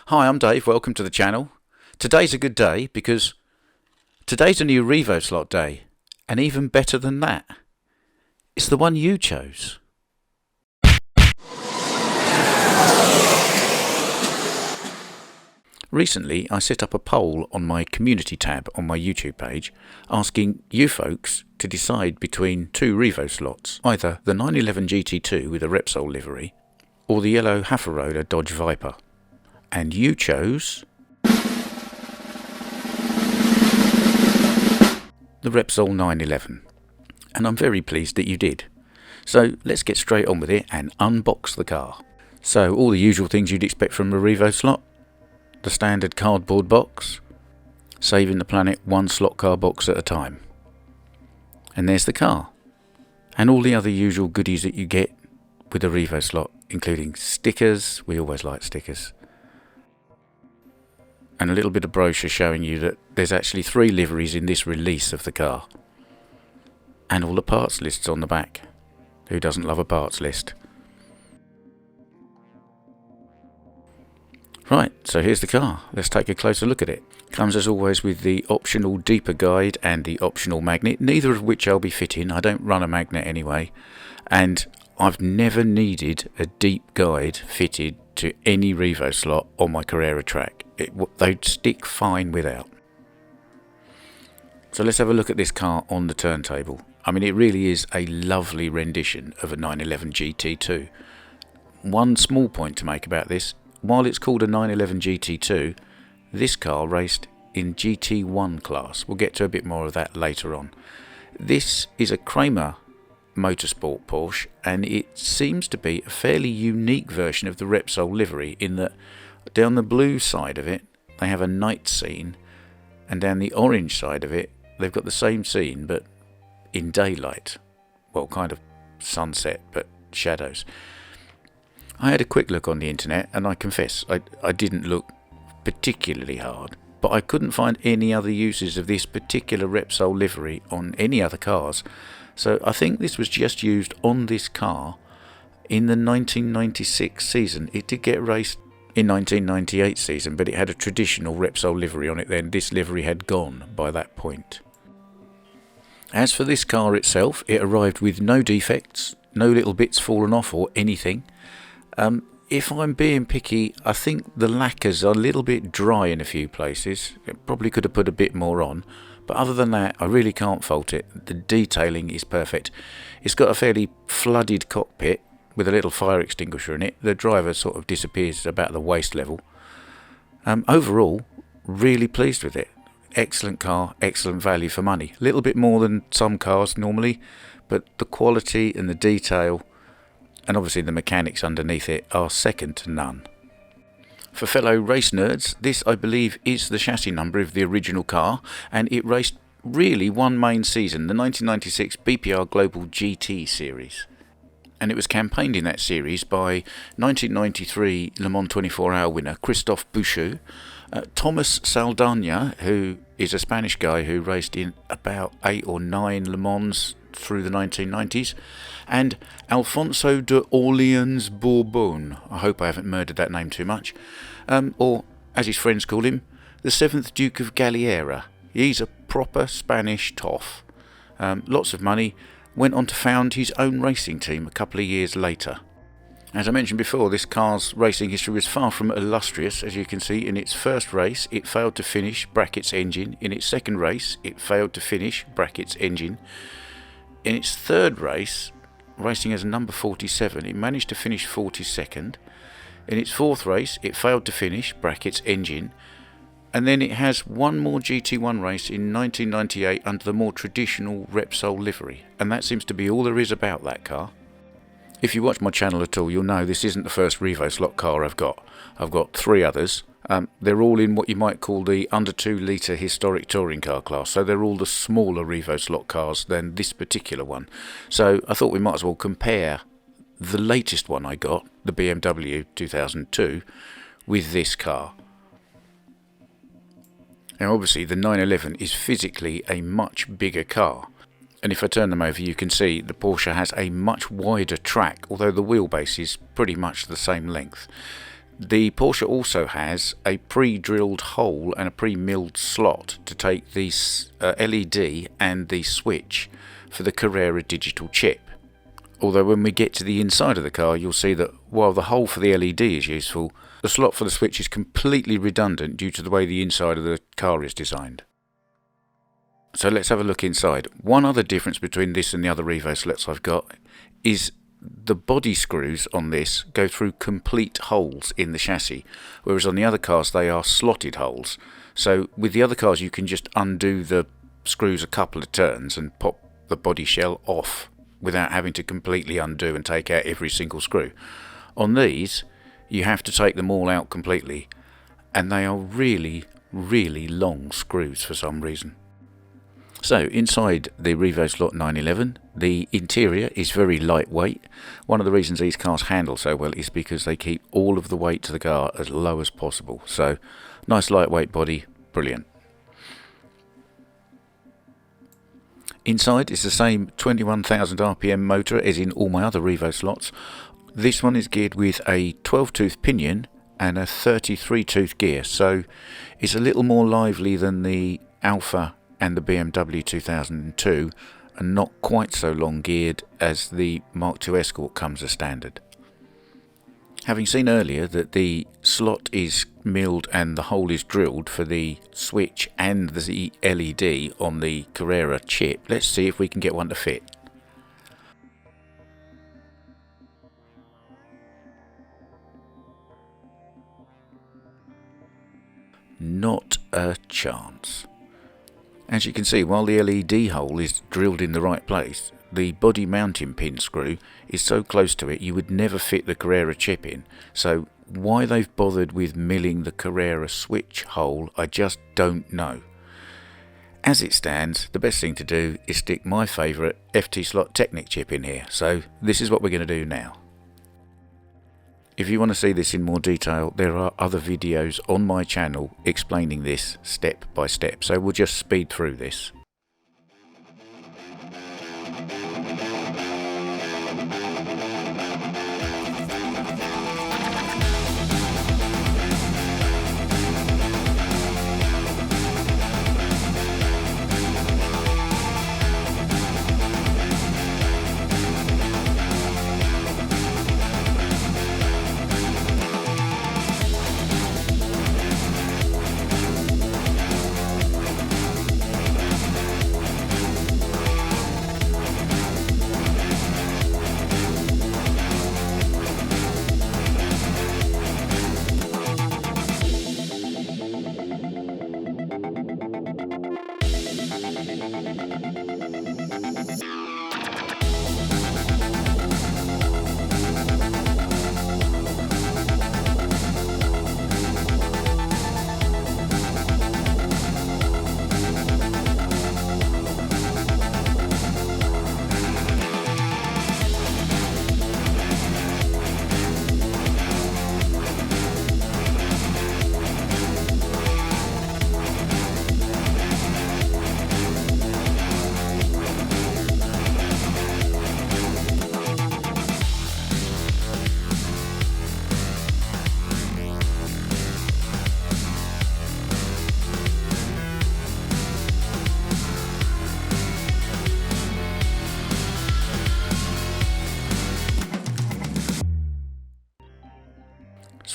Hi, I'm Dave, welcome to the channel. Today's a good day because today's a new Revoslot day, and even better than that, it's the one you chose. Recently, I set up a poll on my community tab on my YouTube page asking you folks to decide between two Revoslots, either the 911 GT2 with a Repsol livery or the yellow Hafer Dodge Viper. And you chose the Repsol 911, and I'm very pleased that you did. So let's get straight on with it and unbox the car. So all the usual things you'd expect from a Revoslot: the standard cardboard box, saving the planet one slot car box at a time. And there's the car, and all the other usual goodies that you get with a Revoslot, including stickers. We always like stickers. And a little bit of brochure showing you that there's actually 3 liveries in this release of the car. And all the parts lists on the back. Who doesn't love a parts list? Right, so here's the car. Let's take a closer look at it. Comes as always with the optional deeper guide and the optional magnet, neither of which I'll be fitting. I don't run a magnet anyway. And I've never needed a deep guide fitted to any Revoslot on my Carrera track. They'd stick fine without. So let's have a look at this car on the turntable. I mean, it really is a lovely rendition of a 911 GT2. One small point to make about this: while it's called a 911 GT2, this car raced in GT1 class. We'll get to a bit more of that later on. This is a Kramer Motorsport Porsche, and it seems to be a fairly unique version of the Repsol livery in that down the blue side of it they have a night scene, and down the orange side of it they've got the same scene but in daylight. Well, kind of sunset but shadows. I had a quick look on the internet, and I confess I didn't look particularly hard, but I couldn't find any other uses of this particular Repsol livery on any other cars. So I think this was just used on this car in the 1996 season. It did get raced in 1998 season, but it had a traditional Repsol livery on it then. This livery had gone by that point. As for this car itself, it arrived with no defects, no little bits fallen off or anything. If I'm being picky, I think the lacquers are a little bit dry in a few places. It probably could have put a bit more on. But other than that, I really can't fault it. The detailing is perfect. It's got a fairly flooded cockpit with a little fire extinguisher in it. The driver sort of disappears about the waist level. Overall, really pleased with it. Excellent car, excellent value for money. A little bit more than some cars normally, but the quality and the detail, and obviously the mechanics underneath it, are second to none. For fellow race nerds, this I believe is the chassis number of the original car, and it raced really one main season, the 1996 BPR Global GT series. And it was campaigned in that series by 1993 Le Mans 24-hour winner Christophe Bouchot, Thomas Saldana, who is a Spanish guy who raced in about 8 or 9 Le Mans through the 1990s, and Alfonso de Orleans Bourbon. I hope I haven't murdered that name too much. Or, as his friends call him, the 7th Duke of Galliera. He's a proper Spanish toff. Lots of money. Went on to found his own racing team a couple of years later. As I mentioned before, this car's racing history was far from illustrious. As you can see, in its first race it failed to finish, brackets engine. In its second race it failed to finish, brackets engine. In its third race, racing as a number 47, it managed to finish 42nd. In its fourth race, it failed to finish, brackets engine. And then it has one more GT1 race in 1998 under the more traditional Repsol livery. And that seems to be all there is about that car. If you watch my channel at all, you'll know this isn't the first Revoslot car I've got. I've got 3 others. They're all in what you might call the under 2 litre historic touring car class, so they're all the smaller Revoslot cars than this particular one. So I thought we might as well compare the latest one I got, the BMW 2002, with this car. Now obviously the 911 is physically a much bigger car, and if I turn them over you can see the Porsche has a much wider track, although the wheelbase is pretty much the same length. The Porsche also has a pre-drilled hole and a pre-milled slot to take the LED and the switch for the Carrera Digital chip. Although when we get to the inside of the car, you'll see that while the hole for the LED is useful, the slot for the switch is completely redundant due to the way the inside of the car is designed. So let's have a look inside. One other difference between this and the other Revoslots I've got is the body screws on this go through complete holes in the chassis, whereas on the other cars they are slotted holes. So with the other cars you can just undo the screws a couple of turns and pop the body shell off without having to completely undo and take out every single screw. On these you have to take them all out completely, and they are really long screws for some reason. So inside the Revoslot 911, the interior is very lightweight. One of the reasons these cars handle so well is because they keep all of the weight to the car as low as possible. So nice lightweight body, brilliant. Inside is the same 21,000 RPM motor as in all my other Revoslots. This one is geared with a 12-tooth pinion and a 33-tooth gear, so it's a little more lively than the Alpha and the BMW 2002, and not quite so long geared as the Mark II Escort comes as standard. Having seen earlier that the slot is milled and the hole is drilled for the switch and the LED on the Carrera chip, let's see if we can get one to fit. Not a chance. As you can see, while the LED hole is drilled in the right place, the body mounting pin screw is so close to it you would never fit the Carrera chip in. So why they've bothered with milling the Carrera switch hole, I just don't know. As it stands, the best thing to do is stick my favourite FT-Slottechnik chip in here. So this is what we're going to do now. If you want to see this in more detail, there are other videos on my channel explaining this step by step, so we'll just speed through this.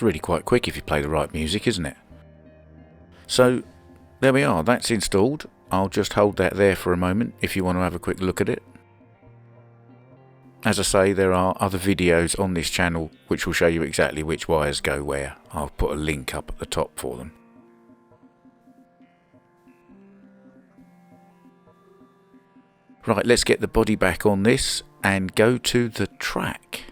It's really quite quick if you play the right music, isn't it? So there we are, that's installed. I'll just hold that there for a moment if you want to have a quick look at it. As I say, there are other videos on this channel which will show you exactly which wires go where. I'll put a link up at the top for them. Right, let's get the body back on this and go to the track.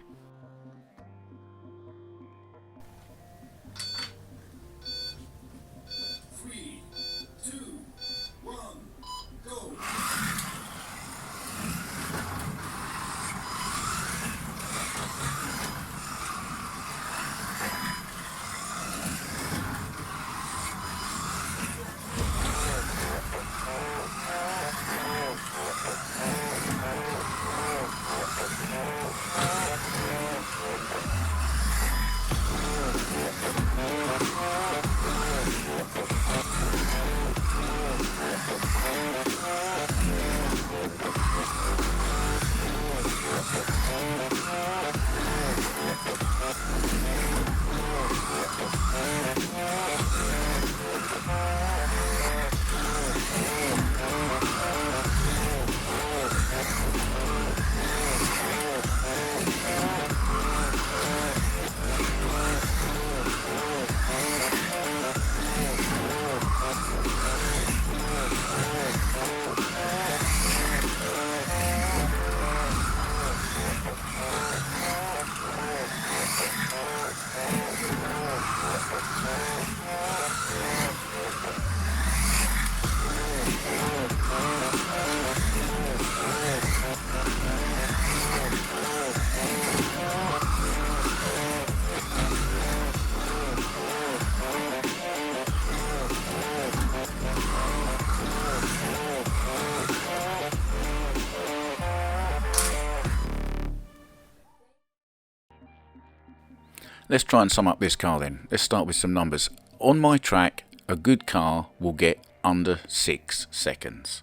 Let's try and sum up this car then. Let's start with some numbers. On my track, a good car will get under 6 seconds.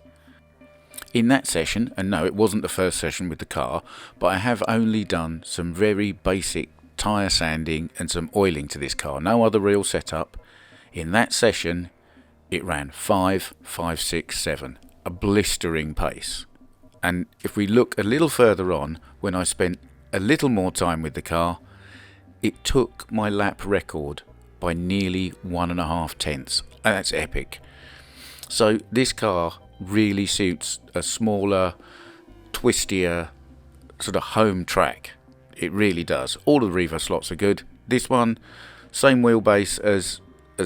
In that session, and no, it wasn't the first session with the car, but I have only done some very basic tyre sanding and some oiling to this car. No other real setup. In that session, it ran 5, 5, 6, 7. A blistering pace. And if we look a little further on, when I spent a little more time with the car, it took my lap record by nearly 1.5 tenths. And that's epic. So this car really suits a smaller, twistier, sort of home track. It really does. All of the Revoslots are good. This one, same wheelbase as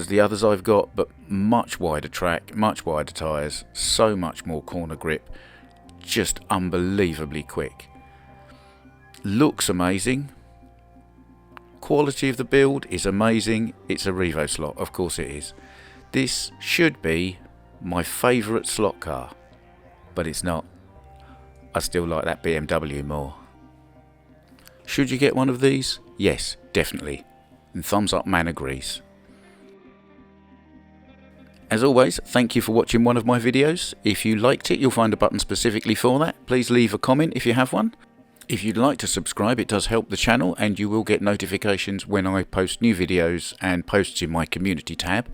the others I've got, but much wider track, much wider tyres, so much more corner grip, just unbelievably quick. Looks amazing. Quality of the build is amazing. It's a Revoslot, of course it is. This should be my favourite slot car, but it's not. I still like that BMW more. Should you get one of these? Yes, definitely. And thumbs up man agrees. As always, thank you for watching one of my videos. If you liked it, you'll find a button specifically for that. Please leave a comment if you have one. If you'd like to subscribe, it does help the channel, and you will get notifications when I post new videos and posts in my community tab.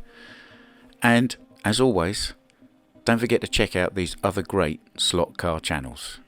And as always, don't forget to check out these other great slot car channels.